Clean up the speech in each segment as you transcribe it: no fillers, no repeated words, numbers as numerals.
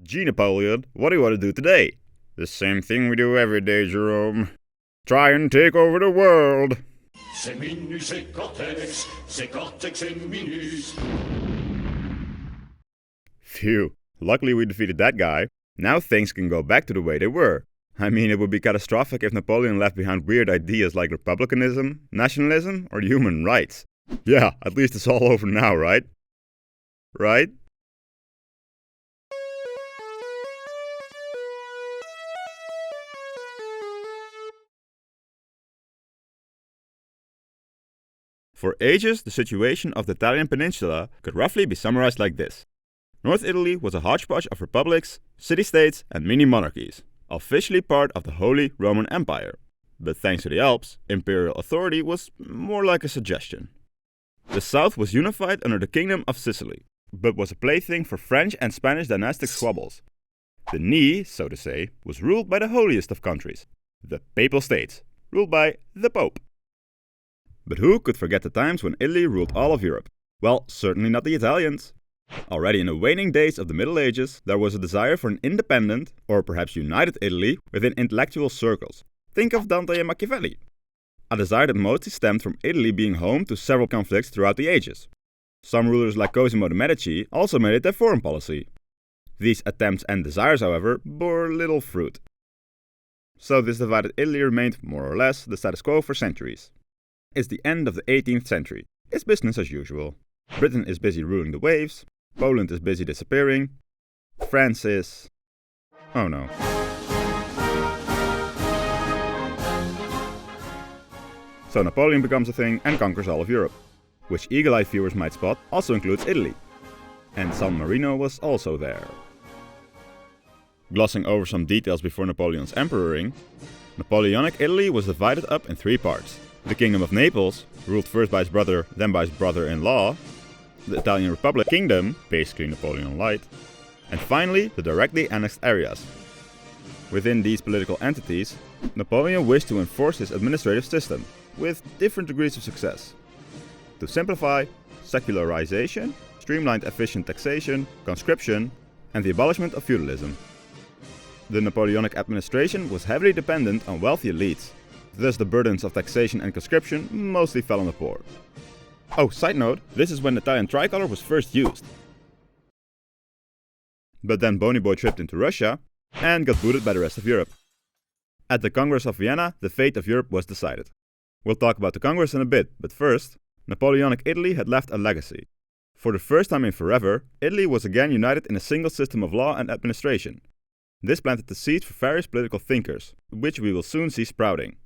Gee, Napoleon, what do you want to do today? The same thing we do every day, Jerome. Try and take over the world. C'est minus, c'est cortex in minus. Phew, luckily we defeated that guy. Now things can go back to the way they were. I mean, it would be catastrophic if Napoleon left behind weird ideas like republicanism, nationalism, or human rights. Yeah, at least it's all over now, right? Right? For ages, the situation of the Italian peninsula could roughly be summarized like this. North Italy was a hodgepodge of republics, city-states, and mini-monarchies, officially part of the Holy Roman Empire. But thanks to the Alps, imperial authority was more like a suggestion. The south was unified under the Kingdom of Sicily, but was a plaything for French and Spanish dynastic squabbles. The knee, so to say, was ruled by the holiest of countries, the Papal States, ruled by the Pope. But who could forget the times when Italy ruled all of Europe? Well, certainly not the Italians. Already in the waning days of the Middle Ages, there was a desire for an independent, or perhaps united Italy within intellectual circles. Think of Dante and Machiavelli. A desire that mostly stemmed from Italy being home to several conflicts throughout the ages. Some rulers like Cosimo de' Medici also made it their foreign policy. These attempts and desires, however, bore little fruit. So this divided Italy remained more or less the status quo for centuries. It's the end of the 18th century. It's business as usual. Britain is busy ruling the waves. Poland is busy disappearing. France is... oh no. So Napoleon becomes a thing and conquers all of Europe, which eagle-eyed viewers might spot also includes Italy. And San Marino was also there. Glossing over some details before Napoleon's emperoring, Napoleonic Italy was divided up in three parts. The Kingdom of Naples, ruled first by his brother, then by his brother-in-law, the Italian Republic Kingdom, basically Napoleon Light, and finally the directly annexed areas. Within these political entities, Napoleon wished to enforce his administrative system, with different degrees of success. To simplify, secularization, streamlined efficient taxation, conscription, and the abolishment of feudalism. The Napoleonic administration was heavily dependent on wealthy elites. Thus the burdens of taxation and conscription mostly fell on the poor. Oh, side note, this is when the Italian tricolor was first used. But then Bony Boy tripped into Russia and got booted by the rest of Europe. At the Congress of Vienna, the fate of Europe was decided. We'll talk about the Congress in a bit, but first, Napoleonic Italy had left a legacy. For the first time in forever, Italy was again united in a single system of law and administration. This planted the seeds for various political thinkers, which we will soon see sprouting.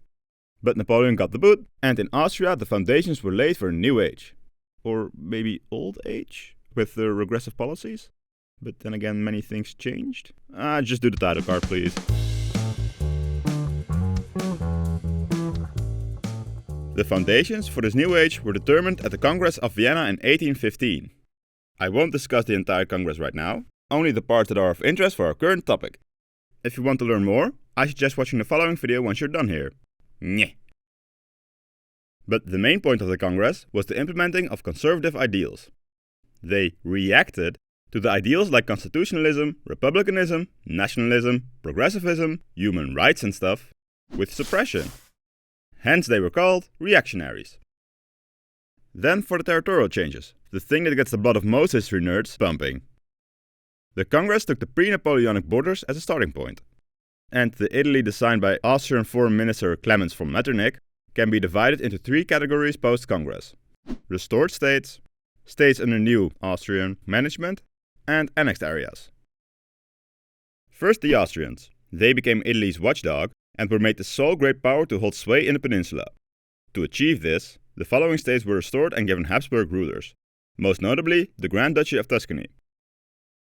But Napoleon got the boot, and in Austria the foundations were laid for a new age. Or maybe old age, with the regressive policies? But then again, many things changed. Just do the title card, please. The foundations for this new age were determined at the Congress of Vienna in 1815. I won't discuss the entire Congress right now, only the parts that are of interest for our current topic. If you want to learn more, I suggest watching the following video once you're done here. Nyeh. But the main point of the Congress was the implementing of conservative ideals. They reacted to the ideals like constitutionalism, republicanism, nationalism, progressivism, human rights and stuff, with suppression. Hence they were called reactionaries. Then for the territorial changes, the thing that gets the blood of most history nerds pumping. The Congress took the pre-Napoleonic borders as a starting point. And the Italy designed by Austrian Foreign Minister Klemens von Metternich can be divided into three categories post-Congress: restored states, states under new Austrian management, and annexed areas. First the Austrians. They became Italy's watchdog and were made the sole great power to hold sway in the peninsula. To achieve this, the following states were restored and given Habsburg rulers, most notably the Grand Duchy of Tuscany.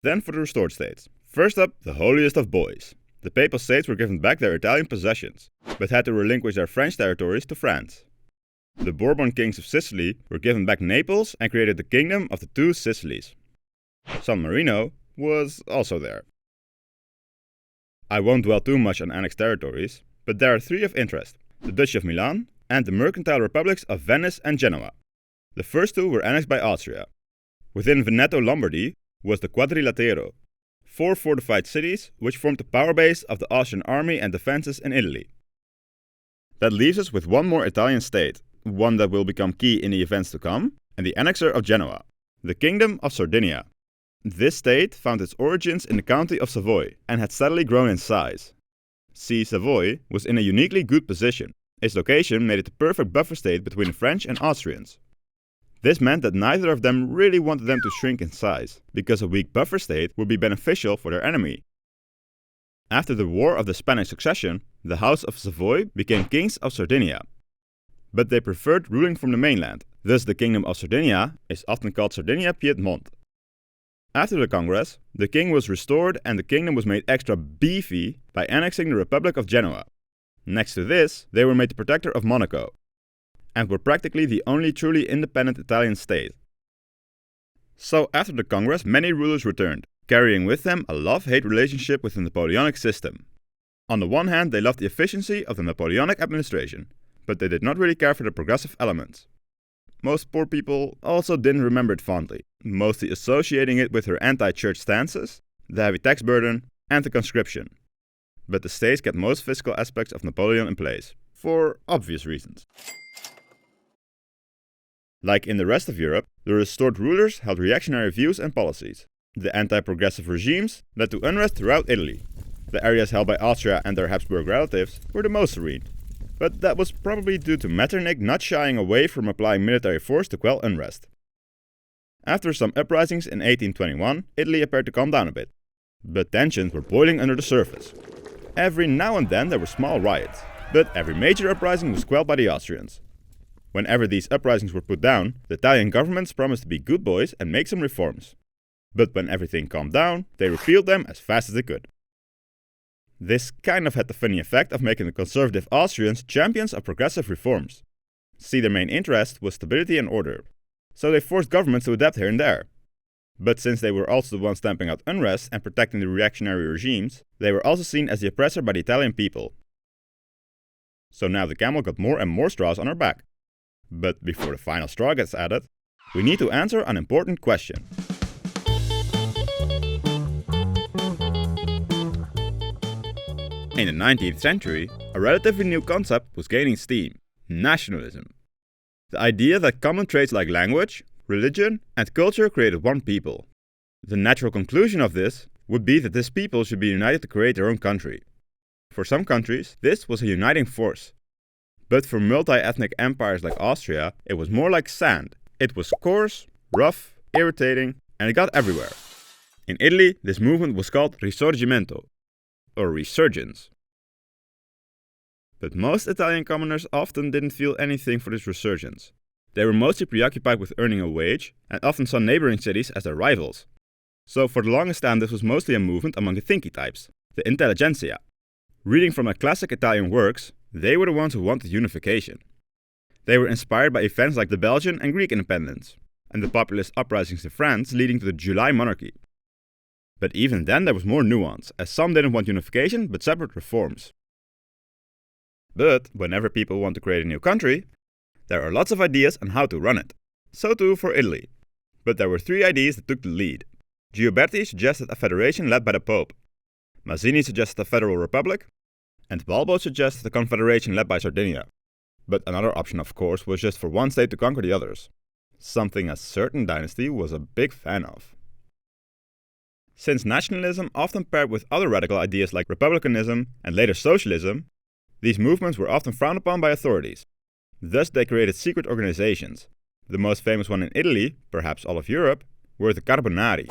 Then for the restored states. First up, the holiest of boys. The Papal States were given back their Italian possessions, but had to relinquish their French territories to France. The Bourbon kings of Sicily were given back Naples and created the kingdom of the two Sicilies. San Marino was also there. I won't dwell too much on annexed territories, but there are three of interest: the Duchy of Milan and the mercantile republics of Venice and Genoa. The first two were annexed by Austria. Within Veneto-Lombardy was the Quadrilatero, 4 fortified cities which formed the power base of the Austrian army and defenses in Italy. That leaves us with one more Italian state, one that will become key in the events to come, and the annexer of Genoa, the Kingdom of Sardinia. This state found its origins in the county of Savoy and had steadily grown in size. See, Savoy was in a uniquely good position. Its location made it the perfect buffer state between the French and Austrians. This meant that neither of them really wanted them to shrink in size, because a weak buffer state would be beneficial for their enemy. After the War of the Spanish Succession, the House of Savoy became kings of Sardinia. But they preferred ruling from the mainland, thus the Kingdom of Sardinia is often called sardinia-piedmont. After the Congress, the king was restored and the kingdom was made extra beefy by annexing the Republic of Genoa. Next to this, they were made the protector of Monaco, and were practically the only truly independent Italian state. So after the Congress, many rulers returned, carrying with them a love-hate relationship with the Napoleonic system. On the one hand, they loved the efficiency of the Napoleonic administration, but they did not really care for the progressive elements. Most poor people also didn't remember it fondly, mostly associating it with her anti-church stances, the heavy tax burden, and the conscription. But the states kept most fiscal aspects of Napoleon in place, for obvious reasons. Like in the rest of Europe, the restored rulers held reactionary views and policies. The anti-progressive regimes led to unrest throughout Italy. The areas held by Austria and their Habsburg relatives were the most serene. But that was probably due to Metternich not shying away from applying military force to quell unrest. After some uprisings in 1821, Italy appeared to calm down a bit. But tensions were boiling under the surface. Every now and then there were small riots, but every major uprising was quelled by the Austrians. Whenever these uprisings were put down, the Italian governments promised to be good boys and make some reforms. But when everything calmed down, they repealed them as fast as they could. This kind of had the funny effect of making the conservative Austrians champions of progressive reforms. See, their main interest was stability and order, so they forced governments to adapt here and there. But since they were also the ones stamping out unrest and protecting the reactionary regimes, they were also seen as the oppressor by the Italian people. So now the camel got more and more straws on her back. But before the final straw gets added, we need to answer an important question. In the 19th century, a relatively new concept was gaining steam: nationalism. The idea that common traits like language, religion, and culture created one people. The natural conclusion of this would be that this people should be united to create their own country. For some countries, this was a uniting force. But for multi-ethnic empires like Austria, it was more like sand. It was coarse, rough, irritating, and it got everywhere. In Italy, this movement was called Risorgimento, or resurgence. But most Italian commoners often didn't feel anything for this resurgence. They were mostly preoccupied with earning a wage and often saw neighboring cities as their rivals. So for the longest time this was mostly a movement among the thinky types, the intelligentsia. Reading from the classic Italian works, they were the ones who wanted unification. They were inspired by events like the Belgian and Greek independence, and the populist uprisings in France leading to the July monarchy. But even then there was more nuance, as some didn't want unification but separate reforms. But whenever people want to create a new country, there are lots of ideas on how to run it. So too for Italy. But there were 3 ideas that took the lead. Gioberti suggested a federation led by the Pope. Mazzini suggested a federal republic. And Balbo suggested a confederation led by Sardinia. But another option, of course, was just for one state to conquer the others. Something a certain dynasty was a big fan of. Since nationalism often paired with other radical ideas like republicanism and later socialism, these movements were often frowned upon by authorities. Thus they created secret organizations. The most famous one in Italy, perhaps all of Europe, were the Carbonari.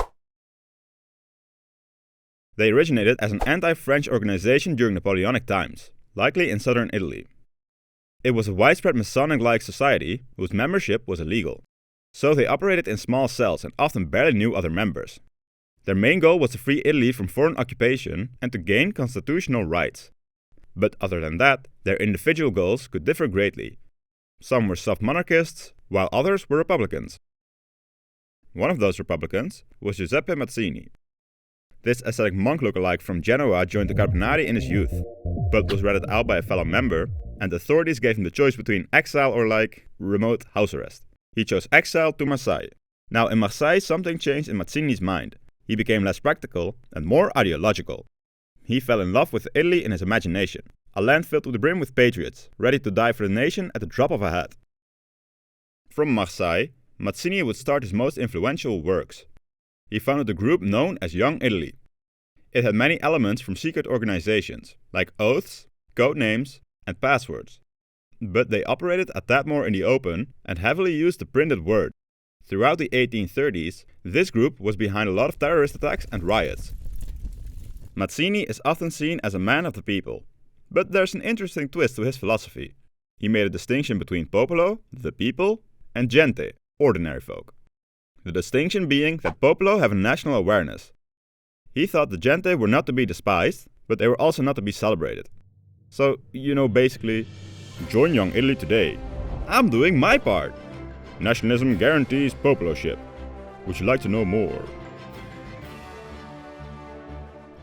They originated as an anti-French organization during Napoleonic times, likely in southern Italy. It was a widespread Masonic-like society whose membership was illegal. So they operated in small cells and often barely knew other members. Their main goal was to free Italy from foreign occupation and to gain constitutional rights. But other than that, their individual goals could differ greatly. Some were soft monarchists, while others were republicans. One of those republicans was Giuseppe Mazzini. This ascetic monk lookalike from Genoa joined the Carbonari in his youth, but was ratted out by a fellow member, and authorities gave him the choice between exile or remote house arrest. He chose exile to Marseille. Now in Marseille something changed in Mazzini's mind. He became less practical and more ideological. He fell in love with Italy in his imagination, a land filled to the brim with patriots, ready to die for the nation at the drop of a hat. From Marseille, Mazzini would start his most influential works. He founded a group known as Young Italy. It had many elements from secret organizations, like oaths, code names, and passwords. But they operated a tad more in the open and heavily used the printed word. Throughout the 1830s, this group was behind a lot of terrorist attacks and riots. Mazzini is often seen as a man of the people, but there's an interesting twist to his philosophy. He made a distinction between popolo, the people, and gente, ordinary folk. The distinction being that popolo have a national awareness. He thought the gente were not to be despised, but they were also not to be celebrated. So, basically, join Young Italy today. I'm doing my part. Nationalism guarantees popoloship. Would you like to know more?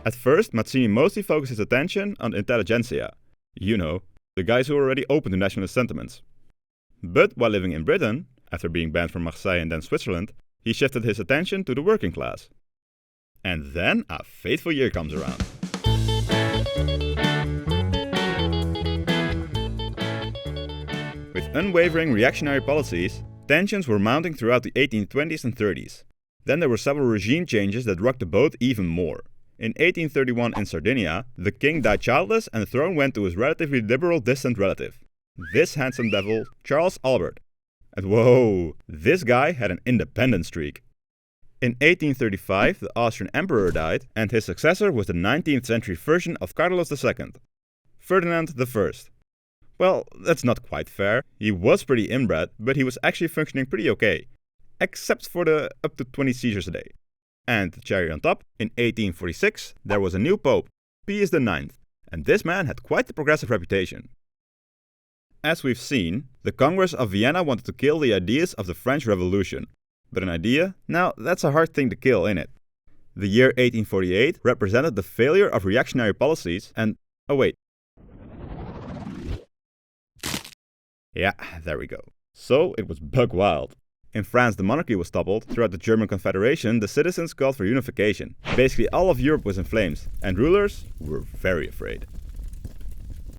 At first, Mazzini mostly focused his attention on the intelligentsia. The guys who were already open to nationalist sentiments. But while living in Britain, after being banned from Marseille and then Switzerland, he shifted his attention to the working class. And then a fateful year comes around. With unwavering reactionary policies, tensions were mounting throughout the 1820s and 30s. Then there were several regime changes that rocked the boat even more. In 1831 in Sardinia, the king died childless and the throne went to his relatively liberal distant relative. This handsome devil, Charles Albert. And whoa, this guy had an independent streak. In 1835, the Austrian emperor died, and his successor was the 19th century version of Carlos II, Ferdinand I. Well, that's not quite fair. He was pretty inbred, but he was actually functioning pretty okay. Except for the up to 20 seizures a day. And the cherry on top, in 1846, there was a new pope, Pius IX, and this man had quite the progressive reputation. As we've seen, the Congress of Vienna wanted to kill the ideas of the French Revolution. But an idea? Now, that's a hard thing to kill, innit? The year 1848 represented the failure of reactionary policies and... oh wait. Yeah, there we go. So, it was buck wild. In France, the monarchy was toppled. Throughout the German Confederation, the citizens called for unification. Basically, all of Europe was in flames, and rulers were very afraid.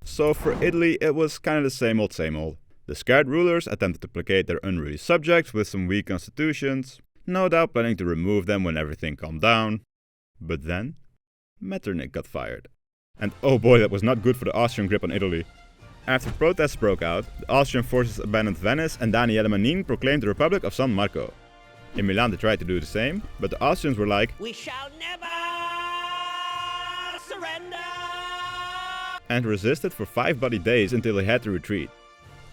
So for Italy, it was kind of the same old same old. The scared rulers attempted to placate their unruly subjects with some weak constitutions, no doubt planning to remove them when everything calmed down. But then, Metternich got fired. And oh boy, that was not good for the Austrian grip on Italy. After protests broke out, the Austrian forces abandoned Venice and Daniele Manin proclaimed the Republic of San Marco. In Milan they tried to do the same, but the Austrians were like, "We shall never surrender!" and resisted for 5 bloody days until they had to retreat.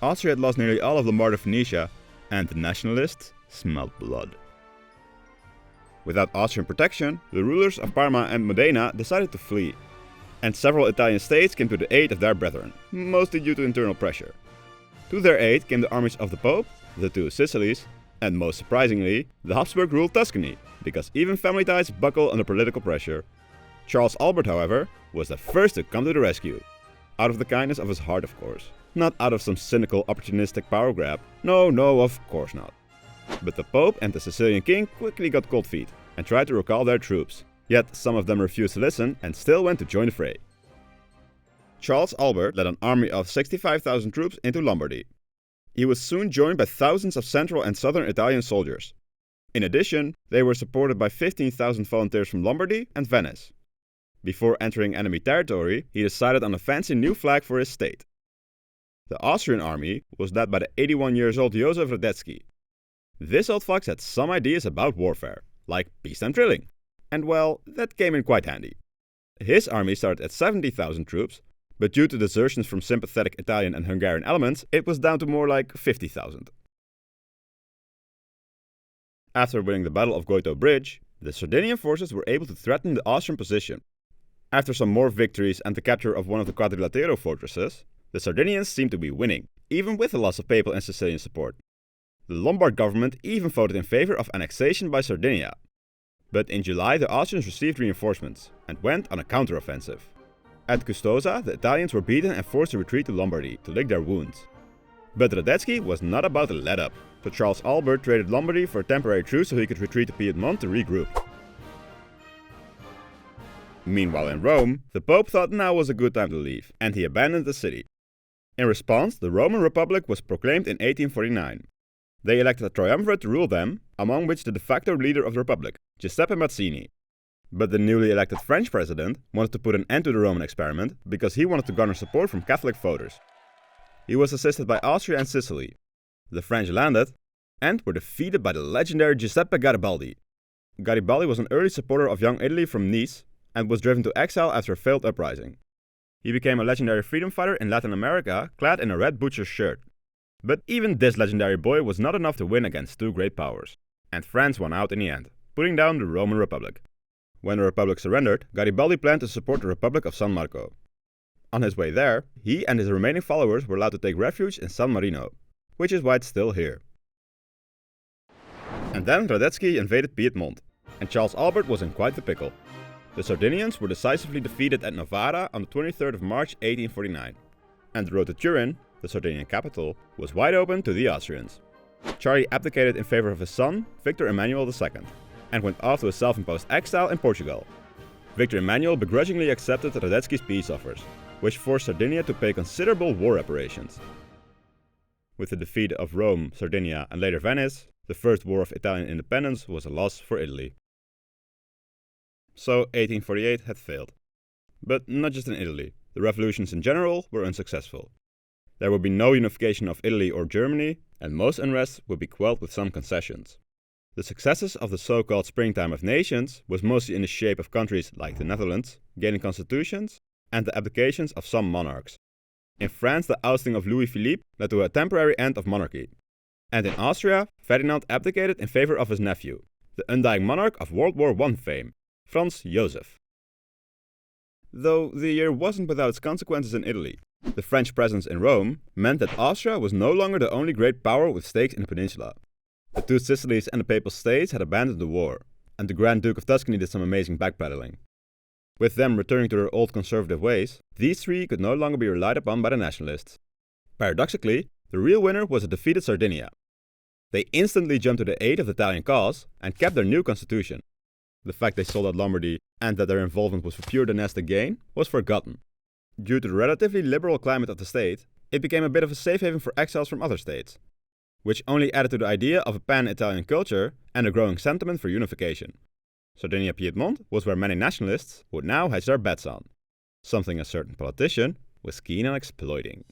Austria had lost nearly all of Lombardy Phoenicia, and the nationalists smelled blood. Without Austrian protection, the rulers of Parma and Modena decided to flee, and several Italian states came to the aid of their brethren, mostly due to internal pressure. To their aid came the armies of the Pope, the two Sicilies, and most surprisingly, the Habsburg-ruled Tuscany, because even family ties buckle under political pressure. Charles Albert, however, was the first to come to the rescue. Out of the kindness of his heart, of course. Not out of some cynical, opportunistic power grab. No, of course not. But the Pope and the Sicilian king quickly got cold feet and tried to recall their troops. Yet some of them refused to listen and still went to join the fray. Charles Albert led an army of 65,000 troops into Lombardy. He was soon joined by thousands of central and southern Italian soldiers. In addition, they were supported by 15,000 volunteers from Lombardy and Venice. Before entering enemy territory, he decided on a fancy new flag for his state. The Austrian army was led by the 81-year-old Joseph Radetzky. This old fox had some ideas about warfare, like peacetime drilling. And well, that came in quite handy. His army started at 70,000 troops, but due to desertions from sympathetic Italian and Hungarian elements, it was down to more like 50,000. After winning the Battle of Goito Bridge, the Sardinian forces were able to threaten the Austrian position. After some more victories and the capture of one of the Quadrilatero fortresses, the Sardinians seemed to be winning, even with the loss of papal and Sicilian support. The Lombard government even voted in favor of annexation by Sardinia. But in July the Austrians received reinforcements and went on a counteroffensive. At Custoza, the Italians were beaten and forced to retreat to Lombardy to lick their wounds. But Radetzky was not about to let up, so Charles Albert traded Lombardy for a temporary truce so he could retreat to Piedmont to regroup. Meanwhile in Rome, the Pope thought now was a good time to leave, and he abandoned the city. In response, the Roman Republic was proclaimed in 1849. They elected a triumvirate to rule them, among which the de facto leader of the Republic, Giuseppe Mazzini. But the newly elected French president wanted to put an end to the Roman experiment because he wanted to garner support from Catholic voters. He was assisted by Austria and Sicily. The French landed and were defeated by the legendary Giuseppe Garibaldi. Garibaldi was an early supporter of young Italy from Nice and was driven to exile after a failed uprising. He became a legendary freedom fighter in Latin America, clad in a red butcher's shirt. But even this legendary boy was not enough to win against two great powers, and France won out in the end, putting down the Roman Republic. When the Republic surrendered, Garibaldi planned to support the Republic of San Marco. On his way there, he and his remaining followers were allowed to take refuge in San Marino, which is why it's still here. And then Radetzky invaded Piedmont, and Charles Albert was in quite the pickle. The Sardinians were decisively defeated at Novara on the 23rd of March 1849, and the road to Turin, the Sardinian capital, was wide open to the Austrians. Charlie abdicated in favor of his son, Victor Emmanuel II, and went off to a self-imposed exile in Portugal. Victor Emmanuel begrudgingly accepted Radetzky's peace offers, which forced Sardinia to pay considerable war reparations. With the defeat of Rome, Sardinia, and later Venice, the First War of Italian Independence was a loss for Italy. So 1848 had failed. But not just in Italy, the revolutions in general were unsuccessful. There would be no unification of Italy or Germany, and most unrest would be quelled with some concessions. The successes of the so-called Springtime of Nations was mostly in the shape of countries like the Netherlands gaining constitutions and the abdications of some monarchs. In France, the ousting of Louis Philippe led to a temporary end of monarchy. And in Austria, Ferdinand abdicated in favor of his nephew, the undying monarch of World War I fame, Franz Joseph. Though the year wasn't without its consequences in Italy. The French presence in Rome meant that Austria was no longer the only great power with stakes in the peninsula. The two Sicilies and the Papal States had abandoned the war, and the Grand Duke of Tuscany did some amazing backpedaling. With them returning to their old conservative ways, these three could no longer be relied upon by the nationalists. Paradoxically, the real winner was a defeated Sardinia. They instantly jumped to the aid of the Italian cause and kept their new constitution. The fact they sold out Lombardy and that their involvement was for pure dynastic gain was forgotten. Due to the relatively liberal climate of the state, it became a bit of a safe haven for exiles from other states, which only added to the idea of a pan-Italian culture and a growing sentiment for unification. Sardinia-Piedmont was where many nationalists would now hedge their bets on, something a certain politician was keen on exploiting.